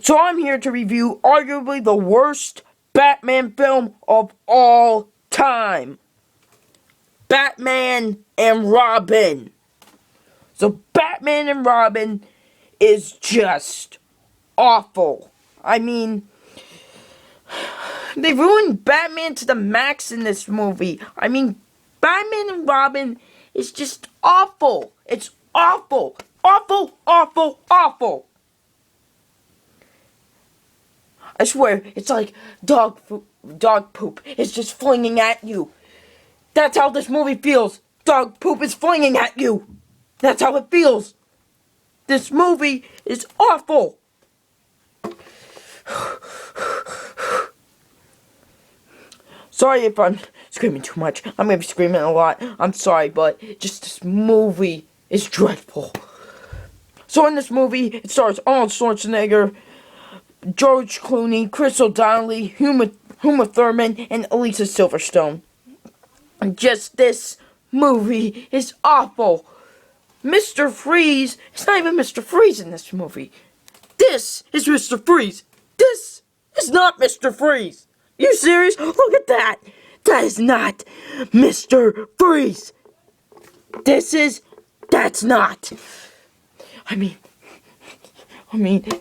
So I'm here to review arguably the worst Batman film of all time. Batman and Robin. So Batman and Robin is just awful. I mean, they ruined Batman to the max in this movie. I mean, Batman and Robin is just awful. It's awful. Awful, awful, awful. I swear, it's like dog poop is just flinging at you. That's how this movie feels. Dog poop is flinging at you. That's how it feels. This movie is awful. Sorry if I'm screaming too much. I'm gonna be screaming a lot. I'm sorry, but just this movie is dreadful. So in this movie, it stars Arnold Schwarzenegger, George Clooney, Chris O'Donnell, Uma Thurman, and Alicia Silverstone. And just this movie is awful. Mr. Freeze, it's not even Mr. Freeze in this movie. This is Mr. Freeze. This is not Mr. Freeze. You serious? Look at that. That is not Mr. Freeze. That's not. I mean,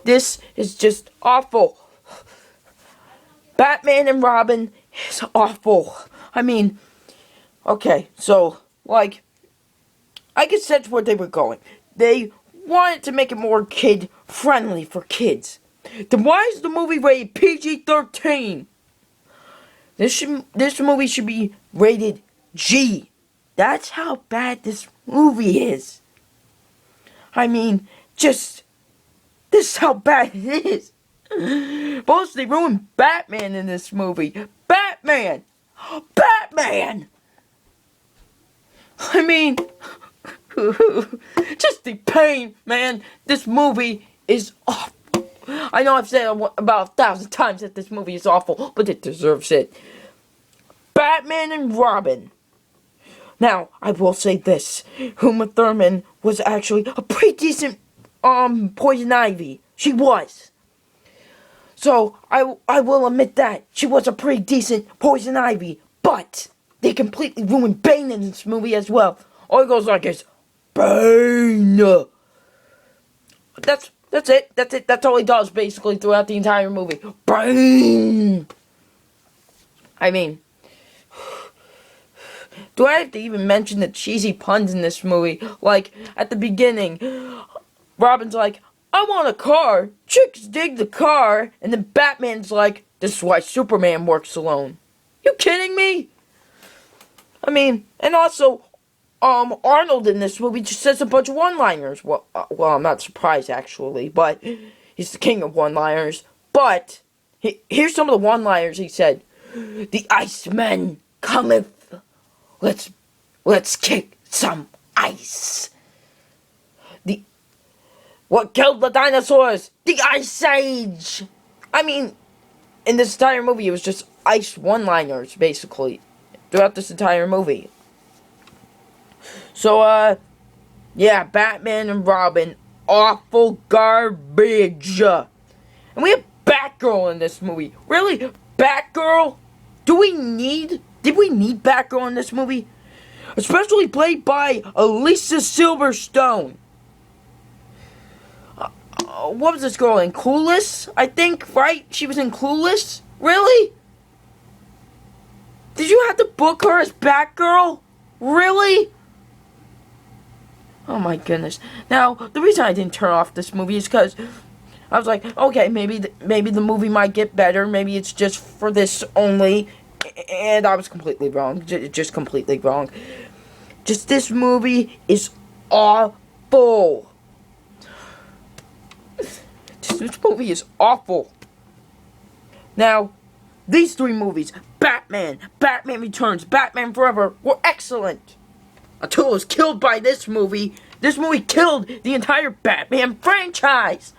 this is just awful. Batman and Robin is awful. I mean, okay, so, like, I could sense where they were going. They wanted to make it more kid-friendly for kids. Then why is the movie rated PG-13? This movie should be rated G. That's how bad this movie is. I mean, this is how bad it is. Plus, they ruined Batman in this movie. Batman! Batman! I mean, just the pain, man. This movie is awful. I know I've said about 1,000 times that this movie is awful, but it deserves it. Batman and Robin. Now, I will say this. Uma Thurman was actually a pretty decent Poison Ivy. She was. So, I will admit that. She was a pretty decent Poison Ivy. But, they completely ruined Bane in this movie as well. All he goes like is, Bane! That's it. That's it. That's all he does, basically, throughout the entire movie. Bane! I mean, do I have to even mention the cheesy puns in this movie? Like, at the beginning, Robin's like, I want a car. Chicks dig the car. And then Batman's like, this is why Superman works alone. You kidding me? I mean, and also, Arnold in this movie just says a bunch of one-liners. Well, I'm not surprised, actually, but he's the king of one-liners. But, here's some of the one-liners he said. The Iceman cometh. Let's kick some ice. What killed the dinosaurs? The Ice Age! I mean, in this entire movie, it was just ice one-liners, basically. Throughout this entire movie. So, yeah, Batman and Robin, awful garbage. And we have Batgirl in this movie. Really? Batgirl? Did we need Batgirl in this movie? Especially played by Alicia Silverstone. What was this girl in? Clueless? I think, right? She was in Clueless? Really? Did you have to book her as Batgirl? Really? Oh my goodness. Now, the reason I didn't turn off this movie is because I was like, okay, maybe the movie might get better. Maybe it's just for this only. And I was completely wrong. Just completely wrong. Just this movie is awful. This movie is awful. Now, these three movies, Batman, Batman Returns, Batman Forever, were excellent. Until it was killed by this movie. This movie killed the entire Batman franchise.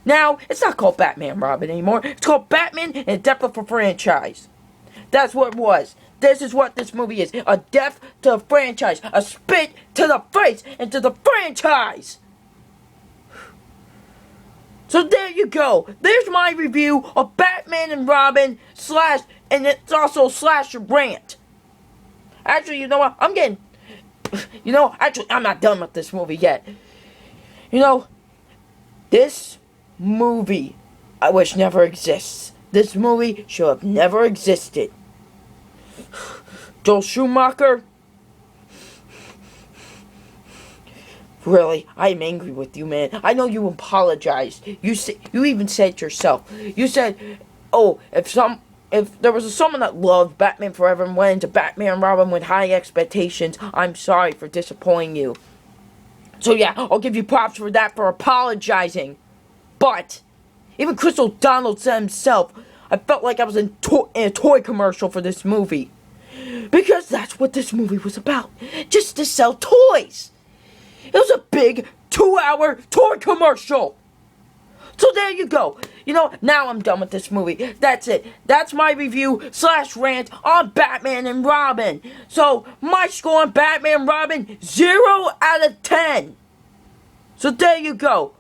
Now, it's not called Batman Robin anymore. It's called Batman and a Death of a Franchise. That's what it was. This is what this movie is. A death to a franchise. A spit to the face and to the franchise. So there you go. There's my review of Batman and Robin and it's also slash rant. Actually, you know what? Actually, I'm not done with this movie yet. This movie, I wish never exists. This movie should have never existed. Joel Schumacher, really, I'm angry with you, man. I know you apologized. You even said it yourself. You said, "Oh, if there was someone that loved Batman Forever and went into Batman and Robin with high expectations, I'm sorry for disappointing you." So yeah, I'll give you props for that, for apologizing. But even Chris O'Donnell said himself, I felt like I was in a toy commercial for this movie. Because that's what this movie was about. Just to sell toys. It was a big 2-hour toy commercial. So there you go. Now I'm done with this movie. That's it. That's my review / rant on Batman and Robin. So my score on Batman and Robin, 0 out of 10. So there you go.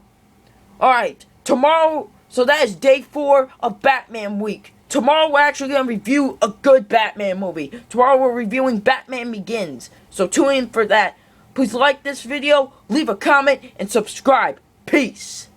Alright, tomorrow, so that is day 4 of Batman week. Tomorrow we're actually going to review a good Batman movie. Tomorrow we're reviewing Batman Begins. So tune in for that. Please like this video, leave a comment, and subscribe. Peace.